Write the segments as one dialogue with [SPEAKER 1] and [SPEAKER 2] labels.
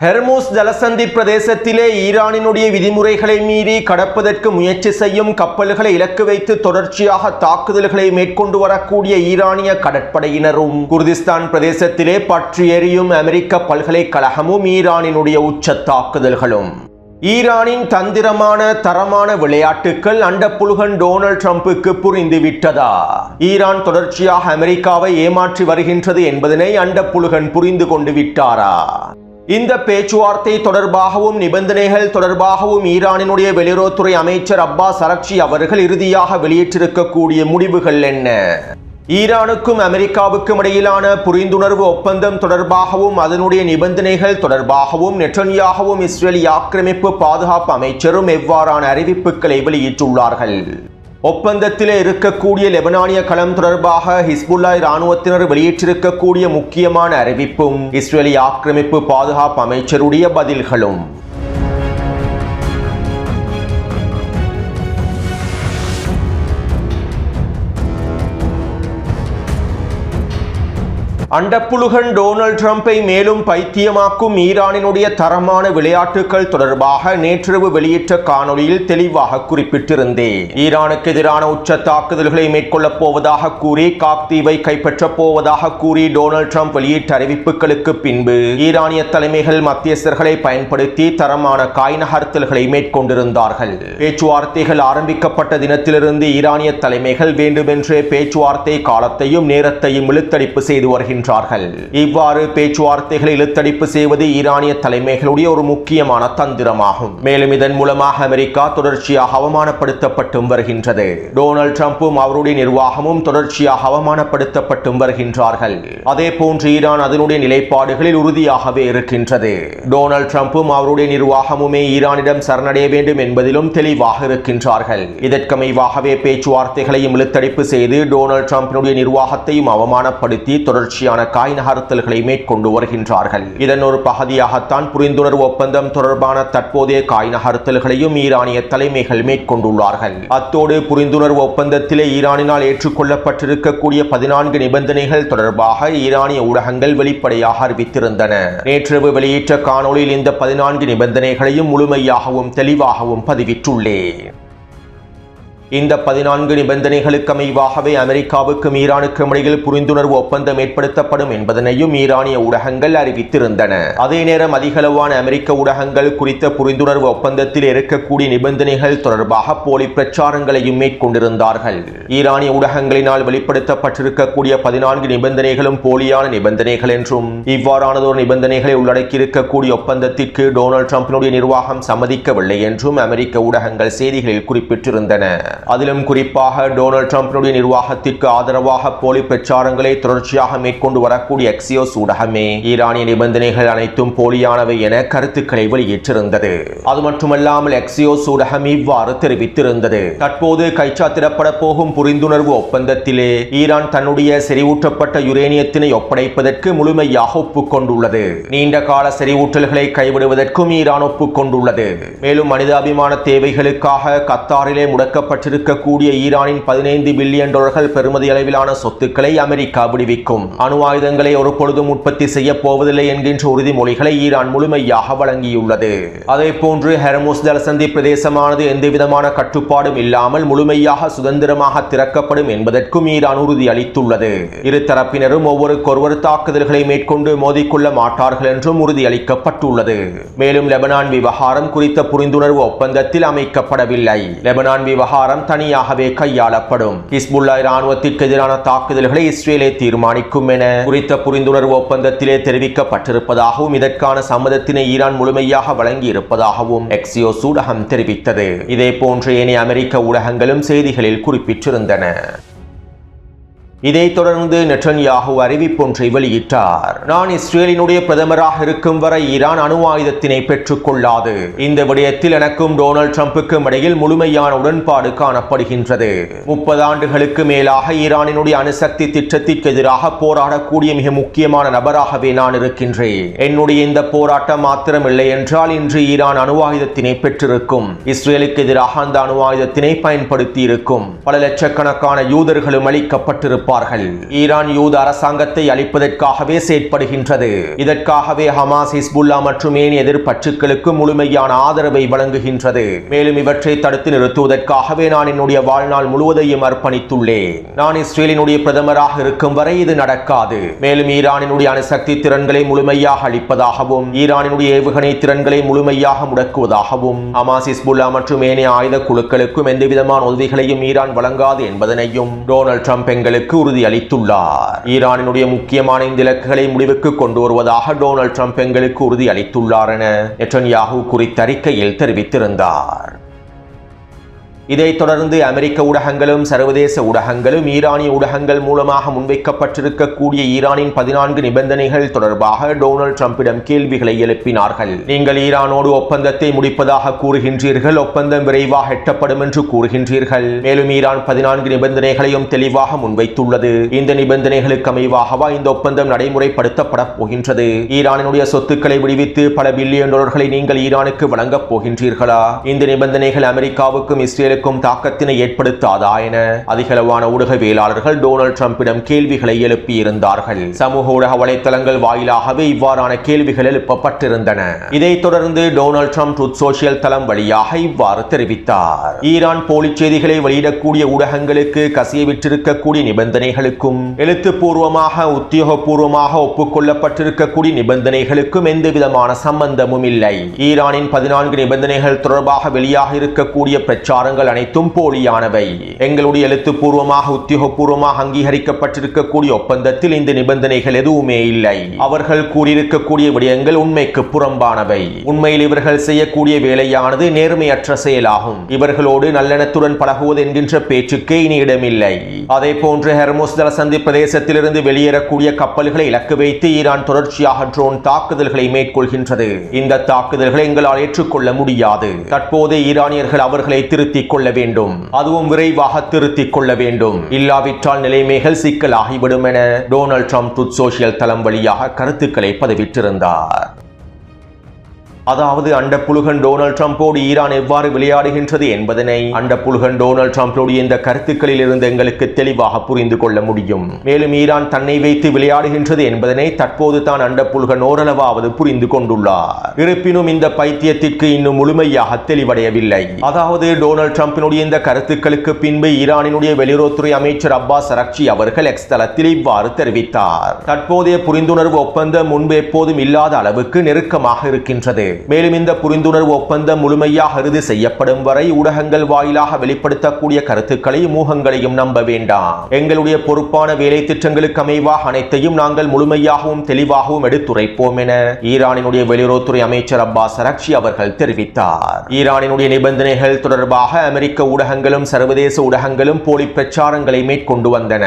[SPEAKER 1] ஹெர்முஸ் ஜலசந்தி பிரதேசத்திலே ஈரானினுடைய விதிமுறைகளை மீறி கடப்பதற்கு முயற்சி செய்யும் கப்பல்களை இலக்கு வைத்து தொடர்ச்சியாக தாக்குதல்களை மேற்கொண்டு வரக்கூடிய ஈரானிய கடற்படையினரும் குர்திஸ்தான் பிரதேசத்திலே பற்றி எரியும் அமெரிக்க பல்கலைக்கழகமும் ஈரானினுடைய உச்ச தாக்குதல்களும். ஈரானின் தந்திரமான தரமான விளையாட்டுக்கள் அண்டப்புழுகன் டொனால்ட் ட்ரம்புக்கு புரிந்துவிட்டதா? ஈரான் தொடர்ச்சியாக அமெரிக்காவை ஏமாற்றி வருகின்றது என்பதனை அண்டப்புழுகன் புரிந்து கொண்டு விட்டாரா? இந்த பேச்சுவார்த்தை தொடர்பாகவும் நிபந்தனைகள் தொடர்பாகவும் ஈரானினுடைய வெளியுறவுத்துறை அமைச்சர் அப்பாஸ் அரக்சி அவர்கள் இறுதியாக வெளியிட்டிருக்கக்கூடிய முடிவுகள் என்ன? ஈரானுக்கும் அமெரிக்காவுக்கும் இடையிலான புரிந்துணர்வு ஒப்பந்தம் தொடர்பாகவும் அதனுடைய நிபந்தனைகள் தொடர்பாகவும் நெட்டன்யாகவும் இஸ்ரேலி ஆக்கிரமிப்பு பாதுகாப்பு அமைச்சரும் எவ்வாறான அறிவிப்புகளை வெளியிட்டுள்ளார்கள்? ஒப்பந்தத்திலே இருக்கக்கூடிய லெபனானிய களம் தொடர்பாக ஹிஸ்புல்லா இராணுவத்தினர் வெளியிட்டிருக்கக்கூடிய முக்கியமான அறிவிப்பும் இஸ்ரேலி ஆக்கிரமிப்பு பாதுகாப்பு அமைச்சருடைய பதில்களும். அண்டப்புழுகன் டொனால்ட் ட்ரம்பை மேலும் பைத்தியமாக்கும் ஈரானினுடைய தரமான விளையாட்டுகள் தொடர்பாக நேற்றிரவு வெளியிட்ட காணொலியில் தெளிவாக குறிப்பிட்டிருந்தேன். ஈரானுக்கு எதிரான உச்ச தாக்குதல்களை மேற்கொள்ளப் போவதாக கூறி காக்தீவை கைப்பற்றப் போவதாக கூறி டொனால்ட் ட்ரம்ப் வெளியிட்ட அறிவிப்புகளுக்கு பின்பு ஈரானிய தலைமைகள் மத்தியஸ்தர்களை பயன்படுத்தி தரமான காய் நகர்த்தல்களை மேற்கொண்டிருந்தார்கள். பேச்சுவார்த்தைகள் ஆரம்பிக்கப்பட்ட தினத்திலிருந்து ஈரானிய தலைமைகள் வேண்டுமென்றே பேச்சுவார்த்தை காலத்தையும் நேரத்தையும் இழுத்தடிப்பு செய்து வருகின்றனர். இவ்வாறு பேச்சுவார்த்தைகளை இழுத்தடிப்பு செய்வது ஈரானிய தலைமைகளுடைய ஒரு முக்கியமான தந்திரமாகும். மேலும் இதன் மூலமாக அமெரிக்கா தொடர்ச்சியாக அவமானப்படுத்தப்பட்டும் வருகின்றது. டொனால்ட் ட்ரம்பும் அவருடைய நிர்வாகமும் தொடர்ச்சியாக அவமானப்படுத்தப்பட்டும் வருகின்றார்கள். அதே போன்று ஈரான் அதனுடைய நிலைப்பாடுகளில் உறுதியாகவே இருக்கின்றது. டொனால்ட் ட்ரம்பும் அவருடைய நிர்வாகமுமே ஈரானிடம் சரணடைய வேண்டும் என்பதிலும் தெளிவாக இருக்கின்றார்கள். இதற்கமைவாகவே பேச்சுவார்த்தைகளையும் இழுத்தடிப்பு செய்து டொனால்ட் ட்ரம்பினுடைய நிர்வாகத்தையும் அவமானப்படுத்தி தொடர்ச்சியான காய் நகர்த்தல்களை மேற்கொண்டு வருகின்றார்கள். இதன் ஒரு பகுதியாகத்தான் புரிந்துணர்வு ஒப்பந்தம் தொடர்பான தற்போதைய காய் நகர்த்தல்களையும் ஈரானிய தலைமைகள் மேற்கொண்டுள்ளார்கள். அத்தோடு புரிந்துணர்வு ஒப்பந்தத்திலே ஈரானினால் ஏற்றுக்கொள்ளப்பட்டிருக்கக்கூடிய 14 நிபந்தனைகள் தொடர்பாக ஈரானிய ஊடகங்கள் வெளிப்படையாக அறிவித்திருந்தன. நேற்றிரவு வெளியிட்ட காணொலியில் இந்த 14 நிபந்தனைகளையும் முழுமையாகவும் தெளிவாகவும் பதிவிட்டுள்ளேன். இந்த 14 நிபந்தனைகளுக்கு அமைவாகவே அமெரிக்காவுக்கும் ஈரானுக்கும் இடையில் புரிந்துணர்வு ஒப்பந்தம் ஏற்படுத்தப்படும் என்பதனையும் ஈரானிய ஊடகங்கள் அறிவித்திருந்தன. அதே நேரம் அதிகளவான அமெரிக்க ஊடகங்கள் குறித்த புரிந்துணர்வு ஒப்பந்தத்தில் இருக்கக்கூடிய நிபந்தனைகள் தொடர்பாக போலி பிரச்சாரங்களையும் மேற்கொண்டிருந்தார்கள். ஈரானிய ஊடகங்களினால் வெளிப்படுத்தப்பட்டிருக்கக்கூடிய 14 நிபந்தனைகளும் போலியான நிபந்தனைகள் என்றும் இவ்வாறானதொரு நிபந்தனைகளை உள்ளடக்கியிருக்கக்கூடிய ஒப்பந்தத்திற்கு டொனால்ட் ட்ரம்பினுடைய நிர்வாகம் சம்மதிக்கவில்லை என்றும் அமெரிக்க ஊடகங்கள் செய்திகளில் குறிப்பிட்டிருந்தன. அதிலும் குறிப்பாக டொனால்ட் ட்ரம்பினுடைய நிர்வாகத்திற்கு ஆதரவாக போலி பிரச்சாரங்களை தொடர்ச்சியாக மேற்கொண்டு வரக்கூடிய எக்ஸியோஸ் ஊடகமே ஈரானிய நிபந்தனைகள் அனைத்தும் போலியானவை என கருத்துக்களை வெளியிட்டிருந்தது. அது மட்டுமல்லாமல் எக்ஸியோஸ் ஊடகம் இவ்வாறு தெரிவித்திருந்தது. தற்போது கைச்சாத்திடப்பட போகும் புரிந்துணர்வு ஒப்பந்தத்திலே ஈரான் தன்னுடைய செறிவூட்டப்பட்ட யுரேனியத்தினை ஒப்படைப்பதற்கு முழுமையாக ஒப்புக்கொண்டுள்ளது. நீண்ட கால செறிவூட்டல்களை கைவிடுவதற்கும் ஈரான் ஒப்புக்கொண்டுள்ளது. மேலும் மனிதாபிமான தேவைகளுக்காக கத்தாரிலே முடக்கப்பட்டிருக்கக்கூடிய ஈரானின் $15 பில்லியன் பெறுமதி அளவிலான சொத்துக்களை அமெரிக்கா விடுவிக்கும். அணு ஆயுதங்களை ஒரு பொழுதும் உற்பத்தி செய்ய போவதில்லை என்கின்ற உறுதிமொழிகளை ஈரான் முழுமையாக வழங்கியுள்ளது. அதே போன்று ஹெர்முஸ் ஜலசந்தி பிரதேசமானது எந்தவிதமான கட்டுப்பாடும் இல்லாமல் முழுமையாக சுதந்திரமாக திறக்கப்படும் என்பதற்கும் ஈரான் உறுதி அளித்துள்ளது. இரு தரப்பினரும் ஒவ்வொருக்கொருவர் தாக்குதல்களை மேற்கொண்டு மோதிக்கொள்ள மாட்டார்கள் என்றும் உறுதியளிக்கப்பட்டுள்ளது. மேலும் லெபனான் விவகாரம் குறித்த புரிந்துணர்வு ஒப்பந்தத்தில் அமைக்கப்படவில்லை. லெபனான் விவகாரம் தனியாகவே கையாளப்படும். ஹிஸ்புல்லா இராணுவத்திற்கு எதிரான தாக்குதல்களை இஸ்ரேலே தீர்மானிக்கும் என குறித்த புரிந்துணர்வு ஒப்பந்தத்திலே தெரிவிக்கப்பட்டிருப்பதாகவும் இதற்கான சம்மதத்தினை ஈரான் முழுமையாக வழங்கி இருப்பதாகவும் எக்ஸியோஸ் ஊடகம் தெரிவித்தது. இதே போன்று ஏனைய அமெரிக்க ஊடகங்களும் செய்திகளில் குறிப்பிட்டிருந்தன. இதைத் தொடர்ந்து நெட்டன்யாஹு அறிவிப்பொன்றை வெளியிட்டார். நான் இஸ்ரேலினுடைய பிரதமராக இருக்கும் வரை ஈரான் அணு ஆயுதத்தினை பெற்றுக் கொள்ளாது. இந்த விடயத்தில் எனக்கும் டொனால்ட் ட்ரம்புக்கும் இடையில் முழுமையான உடன்பாடு காணப்படுகின்றது. 30 ஆண்டுகளுக்கு மேலாக ஈரானினுடைய அணுசக்தி திட்டத்திற்கு எதிராக போராடக்கூடிய மிக முக்கியமான நபராகவே நான் இருக்கின்றேன். என்னுடைய இந்த போராட்டம் மாத்திரம் இல்லை என்றால் இன்று ஈரான் அணு ஆயுதத்தினை பெற்றிருக்கும். இஸ்ரேலுக்கு எதிராக அந்த அணு ஆயுதத்தினை பயன்படுத்தி இருக்கும். பல லட்சக்கணக்கான யூதர்களும் அளிக்கப்பட்டிருப்பார்கள். இருப்பார்கள். ஈரான் யூத அரசாங்கத்தை அழிப்பதற்காகவே செயற்படுகின்றது. இதற்காகவே ஹமாஸ், ஹிஸ்புல்லா மற்றும் ஏனைய எதிர்ப்பற்றுக்களுக்கு முழுமையான ஆதரவை வழங்குகின்றது. மேலும் இவற்றை தடுத்து நிறுத்துவதற்காகவே நான் என்னுடைய வாழ்நாள் முழுவதையும் அர்ப்பணித்துள்ளேன். நான் இஸ்ரேலினுடைய பிரதமராக இருக்கும் வரை இது நடக்காது. மேலும் ஈரானினுடைய அணுசக்தி திறன்களை முழுமையாக அளிப்பதாகவும் ஈரானினுடைய ஏவுகணை திறன்களை முழுமையாக முடக்குவதாகவும் ஹமாஸ், ஹிஸ்புல்லா மற்றும் ஏனைய ஆயுத குழுக்களுக்கும் எந்தவிதமான உதவிகளையும் ஈரான் வழங்காது என்பதனையும் டொனால்ட் ட்ரம்ப் எங்களுக்கு உறுதியளித்துள்ளார். ஈரானினுடைய முக்கியமான இந்த இலக்குகளை முடிவுக்கு கொண்டு வருவதாக டொனால்ட் ட்ரம்ப் எங்களுக்கு உறுதியளித்துள்ளார் என நெட்டன்யாஹூ குறித்த அறிக்கையில் தெரிவித்திருந்தார். இதைத் தொடர்ந்து அமெரிக்க ஊடகங்களும் சர்வதேச ஊடகங்களும் ஈரானிய ஊடகங்கள் மூலமாக முன்வைக்கப்பட்டிருக்கக்கூடிய ஈரானின் 14 நிபந்தனைகள் தொடர்பாக டொனால்ட் ட்ரம்பிடம் கேள்விகளை எழுப்பினார்கள். நீங்கள் ஈரானோடு ஒப்பந்தத்தை முடிப்பதாக கூறுகின்றீர்கள், ஒப்பந்தம் விரைவாக எட்டப்படும் என்று கூறுகின்றீர்கள். மேலும் ஈரான் 14 நிபந்தனைகளையும் தெளிவாக முன்வைத்துள்ளது. இந்த நிபந்தனைகளுக்கு அமைவாகவா இந்த ஒப்பந்தம் நடைமுறைப்படுத்தப்பட போகின்றது? ஈரானினுடைய சொத்துக்களை விடுவித்து பல பில்லியன் டாலர்களை நீங்கள் ஈரானுக்கு வழங்கப் போகின்றீர்களா? இந்த நிபந்தனைகள் அமெரிக்காவுக்கும் இஸ்ரேலுக்கும் தாக்கத்தினை ஏற்படுத்தாதா என அதிகளவான ஊடகவியலாளர்கள் டொனால்ட் ட்ரம்பிடம் கேள்விகளை எழுப்பியிருந்தார்கள். சமூக ஊடக வலைத்தளங்கள் வாயிலாகவே இவ்வாறான கேள்விகள் எழுப்பப்பட்டிருந்தன. இதைத் தொடர்ந்து டொனால்ட் ட்ரம்ப் ட்ரூத் சோஷியல் தளம் வழியாக இவ்வாறு தெரிவித்தார். ஈரான் போலி செய்திகளை வெளியிடக்கூடிய ஊடகங்களுக்கு கசிய விட்டிருக்கக்கூடிய நிபந்தனைகளுக்கும் எழுத்துப்பூர்வமாக உத்தியோகபூர்வமாக ஒப்புக்கொள்ளப்பட்டிருக்கக்கூடிய நிபந்தனைகளுக்கும் எந்தவிதமான சம்பந்தமும் இல்லை. ஈரானின் 14 நிபந்தனைகள் தொடர்பாக வெளியாக இருக்கக்கூடிய பிரச்சாரங்கள் அனைத்தும் போலியானவை. எங்களுடைய எழுத்துப்பூர்வமாக உத்தியோகபூர்வமாக அங்கீகரிக்கப்பட்டிருக்கக்கூடிய ஒப்பந்தத்தில் இந்த நிபந்தனைகள் எதுவுமே இல்லை. அவர்கள் கூறியிருக்கக்கூடிய விடயங்கள் உண்மைக்கு புறம்பானவை. உண்மையில் இவர்கள் செய்யக்கூடிய வேலையானது நேர்மையற்ற செயலாகும். இவர்களோடு நல்லெண்ணத்துடன் பழகுவது என்கின்ற பேச்சுக்கே இனி இடமில்லை. அதே போன்று ஹெர்முஸ் ஜலசந்தி பிரதேசத்திலிருந்து வெளியேறக்கூடிய கப்பல்களை இலக்கு வைத்து ஈரான் தொடர்ச்சியாக ட்ரோன் தாக்குதல்களை மேற்கொள்கின்றது. இந்த தாக்குதல்களை எங்களால் ஏற்றுக்கொள்ள முடியாது. தற்போது ஈரானியர்கள் அவர்களை திருத்திக் கொள்ள வேண்டும். அதுவும் விரைவாக திருத்திக் கொள்ள வேண்டும். இல்லாவிட்டால் நிலைமைகள் சிக்கலாகிவிடும் என டொனால்ட் ட்ரம்ப் ட்ரூத் சோஷியல் தளம் வழியாக கருத்துக்களை பதிவிட்டிருந்தார். அதாவது அண்டப்புழுகன் டொனால்ட் ட்ரம்போடு ஈரான் எவ்வாறு விளையாடுகின்றது என்பதனை அண்டப்புழுகன் டொனால்ட் ட்ரம்போடு இந்த கருத்துக்களில் இருந்து எங்களுக்கு தெளிவாக புரிந்து கொள்ள முடியும். மேலும் ஈரான் தன்னை வைத்து விளையாடுகின்றது என்பதனை தற்போது தான் அண்டப்புழுகன் ஓரளவாவது புரிந்து கொண்டுள்ளார். இருப்பினும் இந்த பைத்தியத்திற்கு இன்னும் முழுமையாக தெளிவடையவில்லை. அதாவது டொனால்ட் ட்ரம்பினுடைய இந்த கருத்துக்களுக்கு பின்பு ஈரானினுடைய வெளியுறவுத்துறை அமைச்சர் அப்பாஸ் அரக்சி அவர்கள் எக்ஸ் தளத்தில் இவ்வாறு தெரிவித்தார். தற்போதைய புரிந்துணர்வு ஒப்பந்தம் முன்பு எப்போதும் இல்லாத அளவுக்கு நெருக்கமாக இருக்கின்றது. மேலும் இந்த புரிந்துணர்வு ஒப்பந்தம் முழுமையாக இறுதி செய்யப்படும் வரை ஊடகங்கள் வாயிலாக வெளிப்படுத்தக்கூடிய கருத்துக்களை ஊகங்களையும் நம்ப வேண்டாம். எங்களுடைய பொறுப்பான வேலை திட்டங்களுக்கு அமைவாக அனைத்தையும் நாங்கள் முழுமையாகவும் தெளிவாகவும் எடுத்துரைப்போம் என ஈரானினுடைய வெளியுறவுத்துறை அமைச்சர் அப்பாஸ் அரக்சி அவர்கள் தெரிவித்தார். ஈரானினுடைய நிபந்தனைகள் தொடர்பாக அமெரிக்க ஊடகங்களும் சர்வதேச ஊடகங்களும் போலி பிரச்சாரங்களை மேற்கொண்டு வந்தன.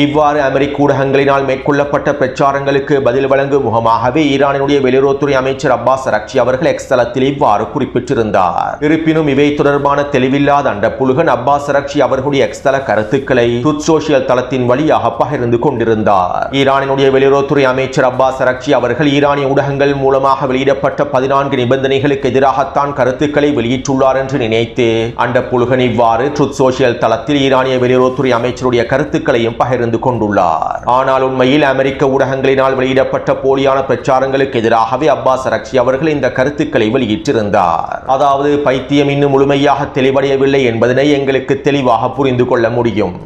[SPEAKER 1] இவ்வாறு அமெரிக்க ஊடகங்களினால் மேற்கொள்ளப்பட்ட பிரச்சாரங்களுக்கு பதில் வழங்கும் முகமாகவே ஈரானினுடைய வெளியுறவுத்துறை அமைச்சர் அப்பாஸ் அரக்சி அவர்கள் எக்ஸ் தளத்தில் இவ்வாறு குறிப்பிட்டிருந்தார். இருப்பினும் இவை தொடர்பான தெளிவில்லாத அண்டப்புழுகன் அப்பாஸ் அரக்சி அவர்களுடைய எக்ஸ் தள கருத்துக்களை ட்ரூத் சோஷியல் தளத்தின் வழியாக பகிர்ந்து கொண்டிருந்தார். ஈரானினுடைய வெளியுறவுத்துறை அமைச்சர் அப்பாஸ் அரக்சி அவர்கள் ஈரானிய ஊடகங்கள் மூலமாக வெளியிடப்பட்ட 14 நிபந்தனைகளுக்கு எதிராகத்தான் கருத்துக்களை வெளியிட்டுள்ளார் என்று நினைத்து அண்டப்புழுகன் இவ்வாறு ட்ரூத் சோஷியல் தளத்தில் ஈரானிய வெளியுறவுத்துறை அமைச்சருடைய கருத்துக்களையும் பகிர்ந்து கொண்டுள்ளார். ஆனால் உண்மையில் அமெரிக்க ஊடகங்களினால் வெளியிடப்பட்ட போலியான பிரச்சாரங்களுக்கு எதிராகவே அப்பாஸ் அரக்சி அவர்கள் இந்த கருத்துக்களை வெளியிட்டிருந்தார். அதாவது பைத்தியம் இன்னும் முழுமையாக தெளிவடையவில்லை என்பதனை எங்களுக்கு தெளிவாக புரிந்து கொள்ள முடியும்.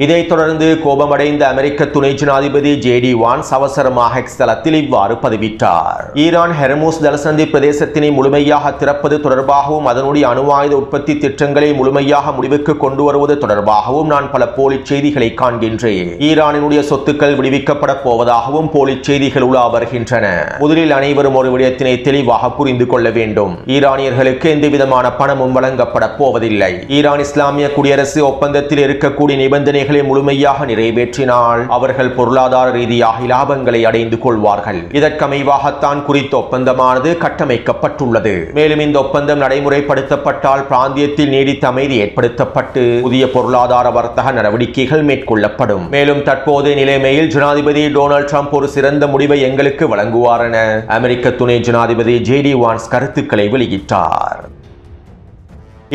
[SPEAKER 1] இதைத் தொடர்ந்து கோபமடைந்த அமெரிக்க துணை ஜனாதிபதி ஜேடி வான்ஸ் அவசரமாக எக்ஸ் தளத்தில் இவ்வாறு பதிவிட்டார். ஈரான் ஹெர்முஸ் ஜலசந்தி பிரதேசத்தினை முழுமையாக திறப்பது தொடர்பாகவும் அதனுடைய அணு ஆயுத உற்பத்தி திட்டங்களை முழுமையாக முடிவுக்கு கொண்டு வருவது தொடர்பாகவும் நான் பல போலி செய்திகளை காண்கின்றேன். ஈரானினுடைய சொத்துக்கள் விடுவிக்கப்பட போவதாகவும் போலி செய்திகள் உலா வருகின்றன. முதலில் அனைவரும் ஒரு விடயத்தினை தெளிவாக புரிந்து கொள்ள வேண்டும். ஈரானியர்களுக்கு எந்தவிதமான பணமும் வழங்கப்பட போவதில்லை. ஈரான் இஸ்லாமிய குடியரசு ஒப்பந்தத்தில் இருக்கக்கூடிய நிபந்தனை முழுமையாக நிறைவேற்றினால் அவர்கள் பொருளாதார ரீதியாக இலாபங்களை அடைந்து கொள்வார்கள். இதற்கமைவாகத்தான் குறித்த ஒப்பந்தமானது கட்டமைக்கப்பட்டுள்ளது. மேலும் இந்த ஒப்பந்தம் நடைமுறைப்படுத்தப்பட்டால் பிராந்தியத்தில் நீடித்த அமைதி ஏற்படுத்தப்பட்டு புதிய பொருளாதார வர்த்தக நடவடிக்கைகள் மேற்கொள்ளப்படும். மேலும் தற்போதைய நிலைமையில் ஜனாதிபதி டொனால்ட் ட்ரம்ப் ஒரு சிறந்த முடிவை எங்களுக்கு வழங்குவார் என அமெரிக்க துணை ஜனாதிபதி ஜேடி வான்ஸ் கருத்துக்களை வெளியிட்டார்.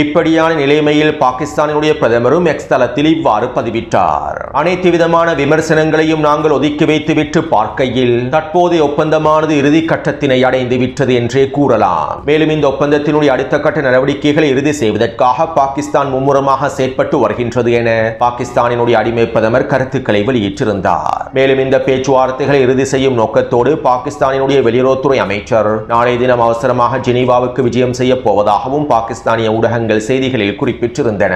[SPEAKER 1] இப்படியான நிலைமையில் பாகிஸ்தானினுடைய பிரதமரும் எக்ஸ் தளத்தில் இவ்வாறு பதிவிட்டார். அனைத்து விதமான விமர்சனங்களையும் நாங்கள் ஒதுக்கி வைத்துவிட்டு பார்க்கையில் தற்போதைய ஒப்பந்தமானது இறுதி கட்டத்தினை அடைந்து விட்டது என்றே கூறலாம். மேலும் இந்த ஒப்பந்தத்தினுடைய அடுத்த கட்ட நடவடிக்கைகளை இறுதி செய்வதற்காக பாகிஸ்தான் மும்முரமாக செயற்பட்டு வருகின்றது என பாகிஸ்தானினுடைய அடிமை பிரதமர் கருத்துக்களை வெளியிட்டிருந்தார். மேலும் இந்த பேச்சுவார்த்தைகளை இறுதி செய்யும் நோக்கத்தோடு பாகிஸ்தானினுடைய வெளியுறவுத்துறை அமைச்சர் நாளை தினம் அவசரமாக ஜெனீவாவுக்கு விஜயம் செய்ய போவதாகவும் பாகிஸ்தானிய ஊடகங்கள் செய்திகளில் குறிப்பிட்டிருந்தன.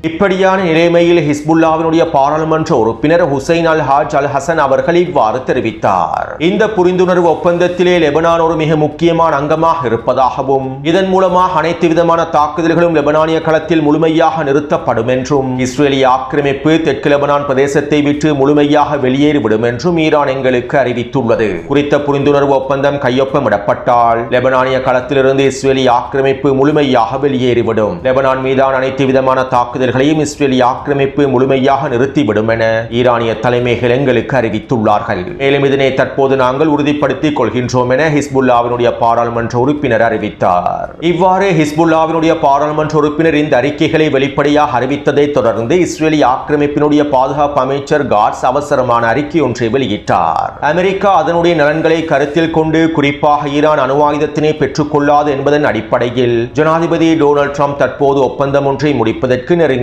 [SPEAKER 1] இப்படியான நிலைமையில் ஹிஸ்புல்லாவினுடைய பாராளுமன்ற உறுப்பினர் ஹுசைன் அல் ஹாஜ் அல் ஹசன் அவர்கள் இவ்வாறு தெரிவித்தார். இந்த புரிந்துணர்வு ஒப்பந்தத்திலே லெபனான் ஒரு மிக முக்கியமான அங்கமாக இருப்பதாகவும் இதன் மூலமாக அனைத்து விதமான தாக்குதல்களும் லெபனானிய களத்தில் முழுமையாக நிறுத்தப்படும் என்றும் இஸ்ரேலிய ஆக்கிரமிப்பு தெற்கு லெபனான் பிரதேசத்தை விட்டு முழுமையாக வெளியேறிவிடும் என்றும் ஈரான் எங்களுக்கு அறிவித்துள்ளது. குறித்த புரிந்துணர்வு ஒப்பந்தம் கையொப்பமிடப்பட்டால் லெபனானிய களத்திலிருந்து இஸ்ரேலிய ஆக்கிரமிப்பு முழுமையாக வெளியேறிவிடும். லெபனான் மீதான அனைத்து விதமான தாக்குதல்கள் இஸ்ரேலிய ஆக்கிரமிப்பு முழுமையாக நிறுத்திவிடும் என ஈரானிய தலைமைகள் எங்களுக்கு அறிவித்துள்ளார்கள். மேலும் இதனை தற்போது நாங்கள் உறுதிப்படுத்திக் கொள்கின்றோம் என ஹிஸ்புல்லாவினுடைய பாராளுமன்ற உறுப்பினர் அறிவித்தார். இவ்வாறு ஹிஸ்புல்லாவினுடைய பாராளுமன்ற உறுப்பினர் இந்த அறிக்கைகளை வெளிப்படையாக அறிவித்ததை தொடர்ந்து இஸ்ரேலிய ஆக்கிரமிப்பினுடைய பாதுகாப்பு அமைச்சர் காட்ஸ் அவசரமான அறிக்கை ஒன்றை வெளியிட்டார். அமெரிக்கா அதனுடைய நலன்களை கருத்தில் கொண்டு குறிப்பாக ஈரான் அணு ஆயுதத்தினை பெற்றுக் கொள்ளாது என்பதன் அடிப்படையில் ஜனாதிபதி டொனால்ட் ட்ரம்ப் தற்போது ஒப்பந்தம் ஒன்றை முடிப்பதற்கு நெருங்கிவிட்டார்.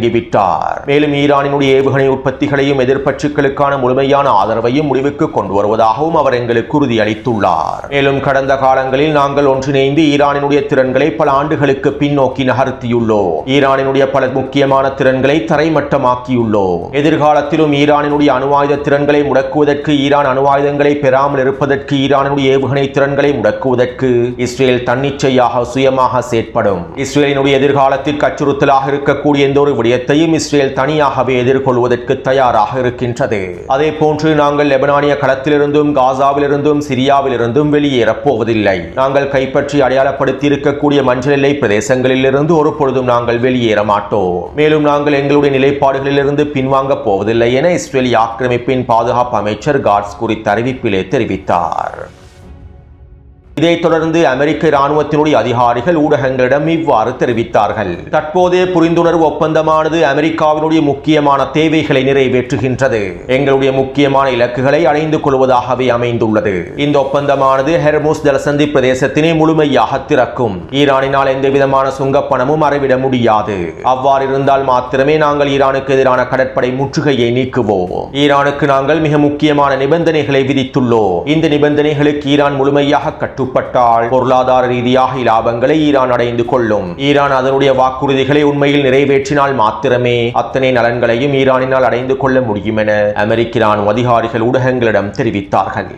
[SPEAKER 1] மேலும் ஈரானினுடைய ஏவுகணை உற்பத்திகளையும் எதிர்ப்பற்றுகளுக்கான முழுமையான ஆதரவையும் முடிவுக்கு கொண்டு வருவதாகவும் அவர் எங்களுக்கு உறுதியளித்துள்ளார். மேலும் கடந்த காலங்களில் நாங்கள் ஒன்றிணைந்து ஈரானினுடைய திறன்களை பல ஆண்டுகளுக்கு பின்னோக்கி நகர்த்தியுள்ளோம். ஈரானினுடைய பல முக்கியமான திறன்களை தரைமட்டமாக்கியுள்ளோம். எதிர்காலத்திலும் ஈரானினுடைய அணு ஆயுத திறன்களை முடக்குவதற்கு, ஈரான் அணு ஆயுதங்களை பெறாமல் இருப்பதற்கு, ஈரானினுடைய ஏவுகணை திறன்களை முடக்குவதற்கு இஸ்ரேல் தன்னிச்சையாக சுயமாக செயற்படும். இஸ்ரேலினுடைய எதிர்காலத்திற்கு அச்சுறுத்தலாக இருக்கக்கூடிய எந்த ஒரு விடயத்தையும் இஸ்ரேல் தனியாகவே எதிர்கொள்வதற்கு தயாராக இருக்கின்றது. அதே போன்று நாங்கள் லெபனானிய களத்திலிருந்தும் காசாவிலிருந்தும் சிரியாவிலிருந்தும் வெளியேறப் போவதில்லை. நாங்கள் கைப்பற்றி அடையாளப்படுத்தி இருக்கக்கூடிய மஞ்சள் எல்லை பிரதேசங்களிலிருந்து ஒரு பொழுதும் நாங்கள் வெளியேற மாட்டோம். மேலும் நாங்கள் எங்களுடைய நிலைப்பாடுகளிலிருந்து பின்வாங்க போவதில்லை என இஸ்ரேலிய ஆக்கிரமிப்பின் பாதுகாப்பு அமைச்சர் காட்ஸ் குறித்த அறிவிப்பிலே தெரிவித்தார். இதைத் தொடர்ந்து அமெரிக்க இராணுவத்தினுடைய அதிகாரிகள் ஊடகங்களிடம் இவ்வாறு தெரிவித்தார்கள். தற்போதைய புரிந்துணர்வு ஒப்பந்தமானது அமெரிக்காவினுடைய முக்கியமான தேவைகளை நிறைவேற்றுகின்றது. எங்களுடைய முக்கியமான இலக்குகளை அடைந்து கொள்வதாகவே அமைந்துள்ளது. இந்த ஒப்பந்தமானது ஹெர்முஸ் ஜலசந்தி பிரதேசத்தினை முழுமையாக திறக்கும். ஈரானினால் எந்த விதமான சுங்கப்பணமும் அறவிட முடியாது. அவ்வாறு இருந்தால் மாத்திரமே நாங்கள் ஈரானுக்கு எதிரான கடற்படை முற்றுகையை நீக்குவோம். ஈரானுக்கு நாங்கள் மிக முக்கியமான நிபந்தனைகளை விதித்துள்ளோம். இந்த நிபந்தனைகளுக்கு ஈரான் முழுமையாக கட்டுப்பட்டால் பொருளாதார ரீதியாக இலாபங்களை ஈரான் அடைந்து கொள்ளும். ஈரான் அதனுடைய வாக்குறுதிகளை உண்மையில் நிறைவேற்றினால் மாத்திரமே அத்தனை நலன்களையும் ஈரானினால் அடைந்து கொள்ள முடியும் என அமெரிக்க இராணுவ அதிகாரிகள் ஊடகங்களிடம் தெரிவித்தார்கள்.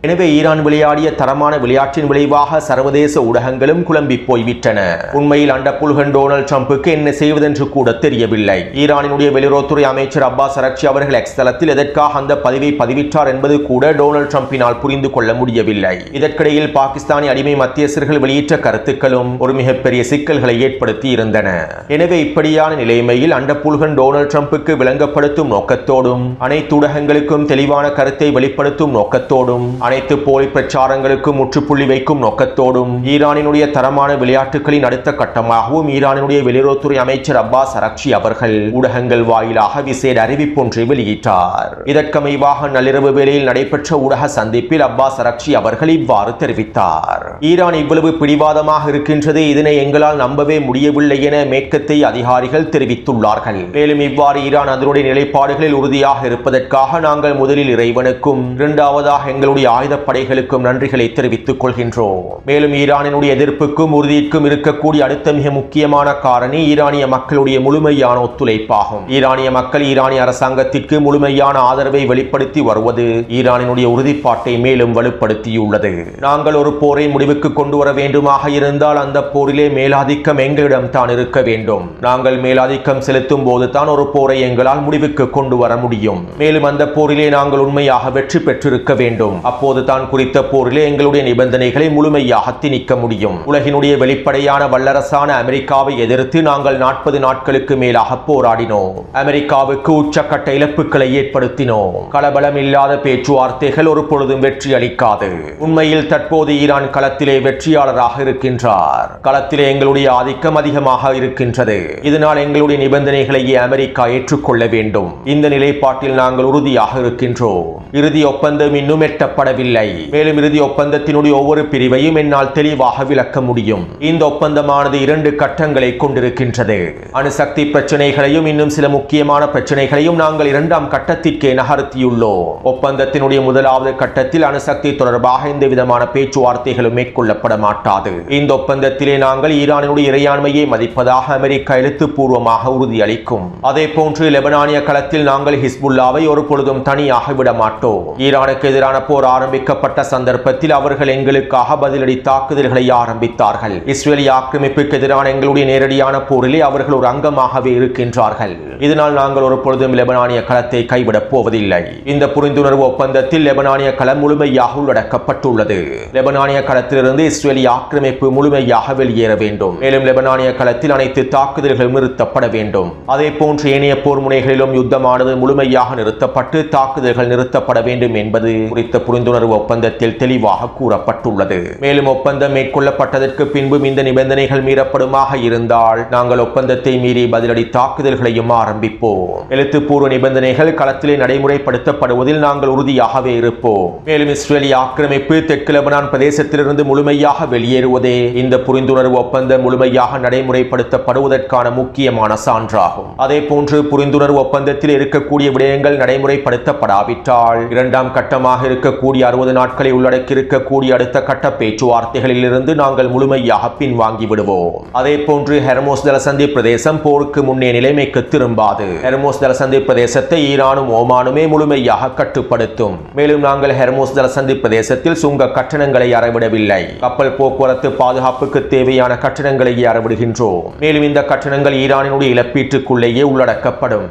[SPEAKER 1] எனவே ஈரான் விளையாடிய தரமான விளையாட்டின் விளைவாக சர்வதேச ஊடகங்களும் குழம்பி போய்விட்டன. உண்மையில் அண்டப்புல்கன் டொனால்ட் ட்ரம்புக்கு என்ன செய்வதென்று கூட தெரியவில்லை. ஈரானினுடைய வெளியுறவுத்துறை அமைச்சர் அப்பாஸ் அரக்சி அவர்கள் எக்ஸ் தளத்தில் எதற்காக அந்த பதிவை பதிவிட்டார் என்பது கூட டொனால்ட் ட்ரம்பினால் புரிந்து கொள்ள முடியவில்லை. இதற்கிடையில் பாகிஸ்தானி அடிமை மத்தியஸ்தர்கள் வெளியிட்ட கருத்துக்களும் ஒரு மிகப்பெரிய சிக்கல்களை ஏற்படுத்தி இருந்தன. எனவே இப்படியான நிலைமையில் அண்டப்புல்கன் டொனால்ட் ட்ரம்புக்கு விளங்கப்படுத்தும் நோக்கத்தோடும் அனைத்து ஊடகங்களுக்கும் தெளிவான கருத்தை வெளிப்படுத்தும் நோக்கத்தோடும் அனைத்து போலி பிரச்சாரங்களுக்கும் முற்றுப்புள்ளி வைக்கும் நோக்கத்தோடும் ஈரானினுடைய தரமான விளையாட்டுகளின் அடுத்த கட்டமாகவும் ஈரானினுடைய வெளியுறவுத்துறை அமைச்சர் அப்பாஸ் அரக்சி அவர்கள் ஊடகங்கள் வாயிலாக விசேட அறிவிப்பொன்றை வெளியிட்டார். இதற்கமைவாக நள்ளிரவு வேளையில் நடைபெற்ற ஊடக சந்திப்பில் அப்பாஸ் அரக்சி அவர்கள் இவ்வாறு தெரிவித்தார். ஈரான் இவ்வளவு பிடிவாதமாக இருக்கின்றது, இதனை எங்களால் நம்பவே முடியவில்லை என மேற்கத்திய அதிகாரிகள் தெரிவித்துள்ளார்கள். மேலும் இவ்வாறு ஈரான் அதனுடைய நிலைப்பாடுகளில் உறுதியாக இருப்பதற்காக நாங்கள் முதலில் இறைவனுக்கும் இரண்டாவதாக எங்களுடைய ஆயுதப்படைகளுக்கும் நன்றிகளை தெரிவித்துக் கொள்கின்றோம். மேலும் ஈரானினுடைய எதிர்ப்புக்கும் உறுதிக்கும் இருக்கக்கூடிய அடுத்த மிக முக்கியமான காரணி ஈரானிய மக்களுடைய முழுமையான ஒத்துழைப்பாகும். ஈரானிய மக்கள் ஈரானிய அரசாங்கத்திற்கு முழுமையான ஆதரவை வெளிப்படுத்தி வருவது ஈரானினுடைய உறுதிப்பாட்டை மேலும் வலுப்படுத்தியுள்ளது. நாங்கள் ஒரு போரை முடிவுக்கு கொண்டு வர வேண்டுமாக இருந்தால் அந்த போரிலே மேலாதிக்கம் எங்களிடம் தான் இருக்க வேண்டும். நாங்கள் மேலாதிக்கம் செலுத்தும் போது தான் ஒரு போரை எங்களால் முடிவுக்கு கொண்டு வர முடியும். மேலும் அந்த போரிலே நாங்கள் உண்மையாக வெற்றி பெற்றிருக்க வேண்டும். அப்போது அப்போதுதான் குறித்த போரிலே எங்களுடைய நிபந்தனைகளை முழுமையாக திணிக்க முடியும். உலகினுடைய வெளிப்படையான வல்லரசான அமெரிக்காவை எதிர்த்து நாங்கள் 40 நாட்களுக்கு மேலாக போராடினோம். அமெரிக்காவுக்கு உச்சக்கட்ட இழப்புகளை ஏற்படுத்தினோம். கலபலம் இல்லாத பேச்சுவார்த்தைகள் ஒரு பொழுதும் வெற்றி அளிக்காது. உண்மையில் தற்போது ஈரான் களத்திலே வெற்றியாளராக இருக்கின்றார். களத்திலே எங்களுடைய ஆதிக்கம் அதிகமாக இருக்கின்றது. இதனால் எங்களுடைய நிபந்தனைகளையே அமெரிக்கா ஏற்றுக்கொள்ள வேண்டும். இந்த நிலைப்பாட்டில் நாங்கள் உறுதியாக இருக்கின்றோம். இறுதி ஒப்பந்தம் இன்னும் எட்டப்படவில்லை. மேலும் இறுதி ஒப்பந்தத்தினுடைய ஒவ்வொரு பிரிவையும் என்னால் தெளிவாக விளக்க முடியும். இந்த ஒப்பந்தமானது 2 கட்டங்களை கொண்டிருக்கின்றது. அணுசக்தி பிரச்சனைகளையும் இன்னும் சில முக்கியமான பிரச்சனைகளையும் நாங்கள் 2ஆம் கட்டத்திற்கே நகர்த்தியுள்ளோம். ஒப்பந்தத்தினுடைய 1வது கட்டத்தில் அணுசக்தி தொடர்பாக எந்த விதமான பேச்சுவார்த்தைகளும் மேற்கொள்ளப்பட மாட்டாது. இந்த ஒப்பந்தத்திலே நாங்கள் ஈரானினுடைய இறையாண்மையை மதிப்பதாக அமெரிக்கா எழுத்துப்பூர்வமாக உறுதியளிக்கும். அதே போன்று லெபனானிய களத்தில் நாங்கள் ஹிஸ்புல்லாவை ஒரு பொழுதும் தனியாக விட மாட்டோம். ஈரானுக்கு எதிரான போர் ஆரம்பிக்கப்பட்ட சந்தர்ப்பத்தில் அவர்கள் எங்களுக்காக பதிலடி தாக்குதல்களை ஆரம்பித்தார்கள். இஸ்ரேலிய ஆக்கிரமிப்புக்கு எதிரான எங்களுடைய நேரடியான போரிலே அவர்கள் ஒரு அங்கமாகவே இருக்கின்றார்கள். இதனால் நாங்கள் ஒரு பொழுதும் லெபனானிய களத்தை கைவிடப் போவதில்லை. இந்த புரிந்துணர்வு ஒப்பந்தத்தில் லெபனானிய களம் முழுமையாக உள்ளடக்கப்பட்டுள்ளது. லெபனானிய களத்திலிருந்து இஸ்ரேலிய ஆக்கிரமிப்பு முழுமையாக வெளியேற வேண்டும். மேலும் லெபனானிய களத்தில் அனைத்து தாக்குதல்களும் நிறுத்தப்பட வேண்டும். அதே போன்று ஏனைய போர் முனைகளிலும் யுத்தமானது முழுமையாக நிறுத்தப்பட்டு தாக்குதல்கள் நிறுத்தப்பட வேண்டும் என்பது குறித்த புரிந்துணர்வு ஒப்பந்தத்தில் தெளிவாக கூறப்பட்டுள்ளது. மேலும் ஒப்பந்தம் மேற்கொள்ளப்பட்டதற்கு பின்பும் இந்த நிபந்தனைகள் மீறப்படுமாக இருந்தால் நாங்கள் ஒப்பந்தத்தை மீறி பதிலடி தாக்குதல்களையும் ஆரம்பிப்போம். எழுத்துப்பூர்வ நிபந்தனைகள் களத்திலே நடைமுறைப்படுத்தப்படுவதில் நாங்கள் உறுதியாகவே இருப்போம். மேலும் இஸ்ரேலிய ஆக்கிரமிப்பு தெற்கு லெபனான் பிரதேசத்திலிருந்து முழுமையாக வெளியேறுவதே இந்த புரிந்துணர்வு ஒப்பந்தம் முழுமையாக நடைமுறைப்படுத்தப்படுவதற்கான முக்கியமான சான்றாகும். அதே போன்று புரிந்துணர்வு ஒப்பந்தத்தில் இருக்கக்கூடிய விடயங்கள் நடைமுறைப்படுத்தப்படாவிட்டால் 2ஆம் கட்டமாக இருக்கக்கூடிய 60 நாட்களை உள்ளடக்கி இருக்கக்கூடிய அடுத்த கட்ட பேச்சுவார்த்தைகளில் இருந்து நாங்கள் முழுமையாக பின்வாங்கி விடுவோம். அதே போன்று ஹெர்மோஸ் ஜலசந்தி பிரதேசம் போருக்கு முன்னே நிலைமைக்கு திரும்பாது. ஹெர்மோஸ் ஜலசந்தி பிரதேசத்தை ஈரானும் ஓமானுமே முழுமையாக கட்டுப்படுத்தும். மேலும் நாங்கள் ஹெர்மோஸ் ஜலசந்தி பிரதேசத்தில் சுங்க கட்டணங்களை அறவிடவில்லை. கப்பல் போக்குவரத்து பாதுகாப்புக்கு தேவையான கட்டணங்களையே அறவிடுகின்றோம். மேலும் இந்த கட்டணங்கள் ஈரானினுடைய இழப்பீட்டுக்குள்ளேயே உள்ளடக்கப்படும்.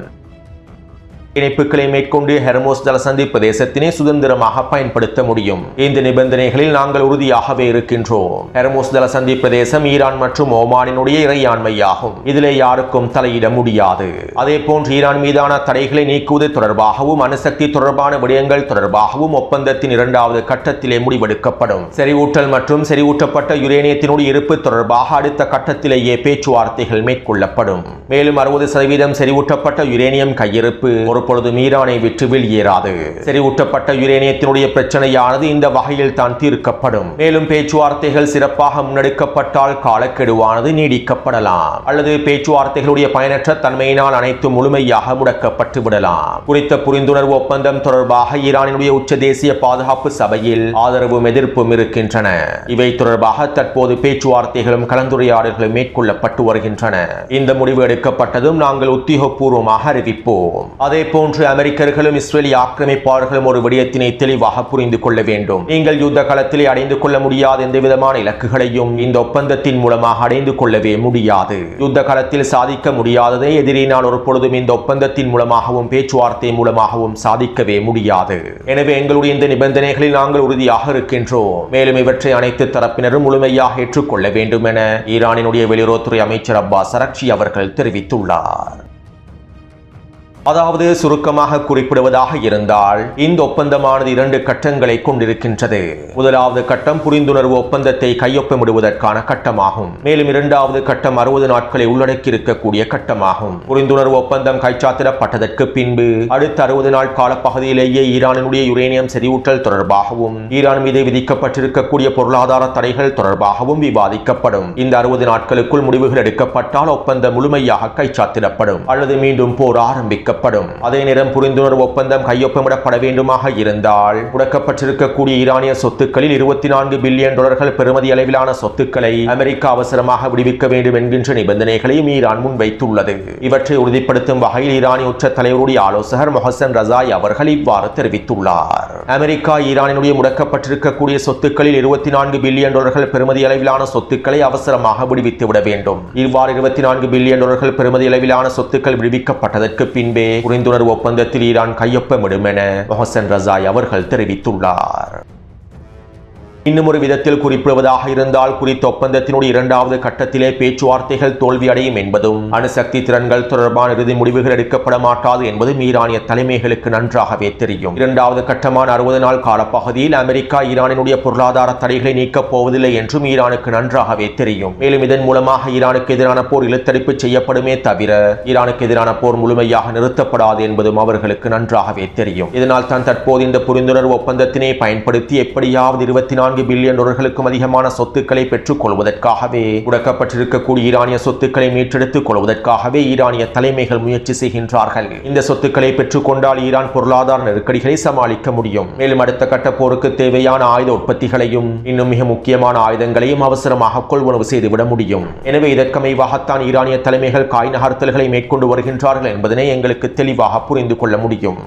[SPEAKER 1] இணைப்புகளை மேற்கொண்டு ஹெர்மோஸ் ஜலசந்தி பிரதேசத்தினை சுதந்திரமாக பயன்படுத்த முடியும். இந்த நிபந்தனைகளில் நாங்கள் உறுதியாகவே இருக்கின்றோம். ஹெர்மோஸ் ஜலசந்தி பிரதேசம் ஈரான் மற்றும் ஓமானினுடைய இறையாண்மையாகும். இதிலே யாருக்கும் தலையிட முடியாது. அதே போன்று ஈரான் மீதான தடைகளை நீக்குவது தொடர்பாகவும் அணுசக்தி தொடர்பான விடயங்கள் தொடர்பாகவும் ஒப்பந்தத்தின் 2வது கட்டத்திலே முடிவெடுக்கப்படும். செறிவூட்டல் மற்றும் செறிவூட்டப்பட்ட யுரேனியத்தினுடைய இருப்பு தொடர்பாக அடுத்த கட்டத்திலேயே பேச்சுவார்த்தைகள் மேற்கொள்ளப்படும். மேலும் 60% செறிவூட்டப்பட்ட யுரேனியம் கையிருப்பு ஒரு பொழுதும் ஈரானை விட்டு வெளியேறாது. செறிவூட்டப்பட்ட யுரேனியத்தினுடைய பிரச்சனையானது இந்த வகையில் தான் தீர்க்கப்படும். மேலும் பேச்சுவார்த்தைகள் சிறப்பாக முன்னெடுக்கப்பட்டால் காலக்கெடுவானது நீடிக்கப்படலாம் அல்லது பேச்சுவார்த்தைகளுடைய பயனற்ற தன்மையினால் அனைத்து முழுமையாக முடக்கப்பட்டு விடலாம். குறித்த புரிந்துணர்வு ஒப்பந்தம் தொடர்பாக ஈரானினுடைய உச்ச தேசிய பாதுகாப்பு சபையில் ஆதரவும் எதிர்ப்பும் இருக்கின்றன. இவை தொடர்பாக தற்போது பேச்சுவார்த்தைகளும் கலந்துரையாடல்களும் மேற்கொள்ளப்பட்டு வருகின்றன. இந்த முடிவு எடுக்கப்பட்டதும் நாங்கள் உத்தியோகபூர்வமாக அறிவிப்போம். அதே போன்று அமெரிக்கர்களும் இஸ்ரேலிய ஆக்கிரமிப்பாளர்களும் ஒரு விடயத்தினை தெளிவாக புரிந்து கொள்ள வேண்டும். நீங்கள் யுத்த களத்திலே அடைந்து கொள்ள முடியாத எந்த விதமான இலக்குகளையும் இந்த ஒப்பந்தத்தின் மூலமாக அடைந்து கொள்ளவே முடியாது. யுத்த களத்தில் சாதிக்க முடியாததை எதிரினால் ஒரு பொழுதும் இந்த ஒப்பந்தத்தின் மூலமாகவும் பேச்சுவார்த்தை மூலமாகவும் சாதிக்கவே முடியாது. எனவே எங்களுடைய இந்த நிபந்தனைகளில் நாங்கள் உறுதியாக இருக்கின்றோம். மேலும் இவற்றை அனைத்து தரப்பினரும் முழுமையாக ஏற்றுக்கொள்ள வேண்டும் என ஈரானினுடைய வெளியுறவுத்துறை அமைச்சர் அப்பாஸ் அரக்சி அவர்கள் தெரிவித்துள்ளார். அதாவது சுருக்கமாக குறிப்பிடுவதாக இருந்தால் இந்த ஒப்பந்தமானது 2 கட்டங்களை கொண்டிருக்கின்றது. 1வது கட்டம் புரிந்துணர்வு ஒப்பந்தத்தை கையொப்பமிடுவதற்கான கட்டமாகும். மேலும் 2வது கட்டம் 60 நாட்களை உள்ளடக்கி இருக்கக்கூடிய கட்டமாகும். புரிந்துணர்வு ஒப்பந்தம் கைச்சாத்திடப்பட்டதற்கு பின்பு அடுத்த 60 நாள் காலப்பகுதியிலேயே ஈரானினுடைய யுரேனியம் செறிவூட்டல் தொடர்பாகவும் ஈரான் மீது விதிக்கப்பட்டிருக்கக்கூடிய பொருளாதார தடைகள் தொடர்பாகவும் விவாதிக்கப்படும். இந்த 60 நாட்களுக்குள் முடிவுகள் எடுக்கப்பட்டால் ஒப்பந்தம் முழுமையாக கைச்சாத்திடப்படும் அல்லது மீண்டும் போர் ஆரம்பிக்க கையொப்பமிடப்படும். அதே நேரம் புரிந்துணர்வு ஒப்பந்தம் கையொப்பமிடப்பட வேண்டுமாக இருந்தால் முடக்கப்பட்டிருக்கக்கூடிய ஈரானிய சொத்துக்களில் $24 பில்லியன் பெறுமதி அளவிலான சொத்துக்களை அமெரிக்கா அவசரமாக விடுவிக்க வேண்டும் என்கின்ற நிபந்தனைகளையும் ஈரான் முன்வைத்துள்ளது. இவற்றை உறுதிப்படுத்தும் வகையில் ஈரானிய உச்ச தலைவருடைய ஆலோசகர் மொஹசன் ரசாய் அவர்கள் இவ்வாறு தெரிவித்துள்ளார். அமெரிக்கா ஈரானினுடைய முடக்கப்பட்டிருக்கக்கூடிய சொத்துக்களில் $24 பில்லியன் பெறுமதி அளவிலான சொத்துக்களை அவசரமாக விடுவித்து விட வேண்டும். இவ்வாறு $24 பில்லியன் பெறுமதி அளவிலான சொத்துக்கள் விடுவிக்கப்பட்டதற்கு பின்பே புரிந்துணர்வு ஒப்பந்தத்தில் ஈரான் கையொப்பமிடும் என மொஹசன் ரசாய் அவர்கள் தெரிவித்துள்ளார். இன்னும் ஒரு விதத்தில் குறிப்பிடுவதாக இருந்தால் குறித்த ஒப்பந்தத்தினுடைய இரண்டாவது கட்டத்திலே பேச்சுவார்த்தைகள் தோல்வியடையும் என்பதும் அணுசக்தி திறன்கள் தொடர்பான இறுதி முடிவுகள் எடுக்கப்பட மாட்டாது என்பதும் ஈரானிய தலைமைகளுக்கு நன்றாகவே தெரியும். இரண்டாவது கட்டமான 60 நாள் காலப்பகுதியில் அமெரிக்கா ஈரானினுடைய பொருளாதார தடைகளை நீக்கப் போவதில்லை என்றும் ஈரானுக்கு நன்றாகவே தெரியும். மேலும் இதன் மூலமாக ஈரானுக்கு எதிரான போர் இழுத்தடிப்பு செய்யப்படுமே தவிர ஈரானுக்கு எதிரான போர் முழுமையாக நிறுத்தப்படாது என்பதும் அவர்களுக்கு நன்றாகவே தெரியும். இதனால் தான் தற்போது இந்த புரிந்துணர்வு ஒப்பந்தத்தினை பயன்படுத்தி எப்படியாவது 24 பில்லியன் டாலர்களுக்கும் அதிகமான சொத்துக்களை பெற்றுக் கொள்வதற்காகவே முடக்கப்பட்டிருக்கக்கூடிய ஈரானிய சொத்துக்களை மீட்டெடுத்துக் கொள்வதற்காகவே ஈரானிய தலைமைகள் முயற்சி செய்கின்றார்கள். இந்த சொத்துக்களை பெற்றுக் கொண்டால் ஈரான் பொருளாதார நெருக்கடிகளை சமாளிக்க முடியும். மேலும் அடுத்த கட்ட போருக்கு தேவையான ஆயுத உற்பத்திகளையும் இன்னும் மிக முக்கியமான ஆயுதங்களையும் அவசரமாக கொள்வனவு செய்துவிட முடியும். எனவே இதற்கமைவாகத்தான் ஈரானிய தலைமைகள் காய் நகர்த்தல்களை மேற்கொண்டு வருகின்றார்கள் என்பதனை எங்களுக்கு தெளிவாக புரிந்து கொள்ள முடியும்.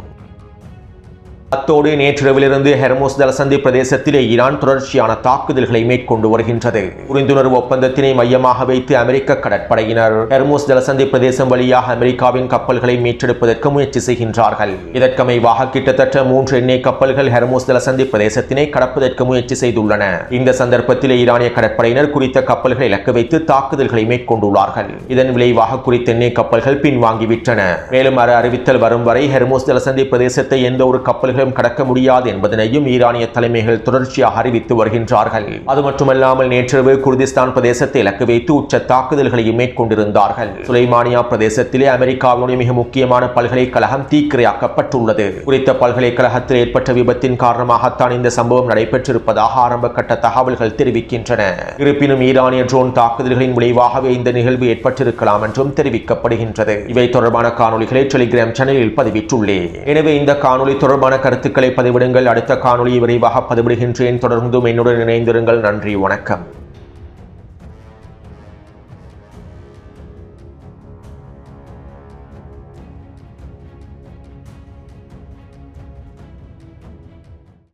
[SPEAKER 1] அத்தோடு நேற்றிரவிலிருந்து ஹெர்முஸ் ஜலசந்தி பிரதேசத்திலே ஈரான் தொடர்ச்சியான தாக்குதல்களை மேற்கொண்டு வருகின்றது. புரிந்துணர்வு ஒப்பந்தத்தினை மையமாக வைத்து அமெரிக்க கடற்படையினர் ஹெர்முஸ் ஜலசந்தி பிரதேசம் வழியாக அமெரிக்காவின் கப்பல்களை மீட்டெடுப்பதற்கு முயற்சி செய்கின்றார்கள். இதற்கமைவாக கிட்டத்தட்ட 3 எண்ணெய் கப்பல்கள் ஹெர்முஸ் ஜலசந்தி பிரதேசத்தினை கடப்பதற்கு முயற்சி செய்துள்ளன. இந்த சந்தர்ப்பத்தில் ஈரானிய கடற்படையினர் குறித்த கப்பல்களை இலக்கு வைத்து தாக்குதல்களை மேற்கொண்டுள்ளார்கள். இதன் விளைவாக குறித்த எண்ணெய் கப்பல்கள் பின்வாங்கிவிட்டன. மேலும் அறிவித்தல் வரும் வரை ஹெர்முஸ் ஜலசந்தி பிரதேசத்தை எந்த ஒரு கப்பல்கள் கடக்க முடியாது என்பதனையும் ஈரானிய தலைமைகள் தொடர்ச்சியாக அறிவித்து வருகின்றார்கள். அது மட்டுமல்லாமல் நேற்றிரவு குர்திஸ்தான் பிரதேசத்தை இலக்கு வைத்து உச்ச தாக்குதல்களையும் மேற்கொண்டிருந்தார்கள். சுலைமானியா பிரதேசத்திலே அமெரிக்காவுடைய மிக முக்கியமான பல்கலைக்கழகம் தீக்கிரையாக்கப்பட்டுள்ளது. குறித்த பல்கலைக்கழகத்தில் ஏற்பட்ட விபத்தின் காரணமாகத்தான் இந்த சம்பவம் நடைபெற்றிருப்பதாக ஆரம்ப கட்ட தகவல்கள் தெரிவிக்கின்றன. இருப்பினும் ஈரானிய ட்ரோன் தாக்குதல்களின் விளைவாகவே இந்த நிகழ்வு ஏற்பட்டிருக்கலாம் என்றும் தெரிவிக்கப்படுகின்றது. இவை தொடர்பான காணொலிகளை டெலிகிராம் சேனலில் பதிவிட்டுள்ளேன். எனவே இந்த காணொலி தொடர்பான கருத்துக்களை பதிவிடுங்கள். அடுத்த காணொலியை விரைவாக பதிவிடுகின்றேன். தொடர்ந்தும் என்னுடன் இணைந்திருங்கள். நன்றி, வணக்கம்.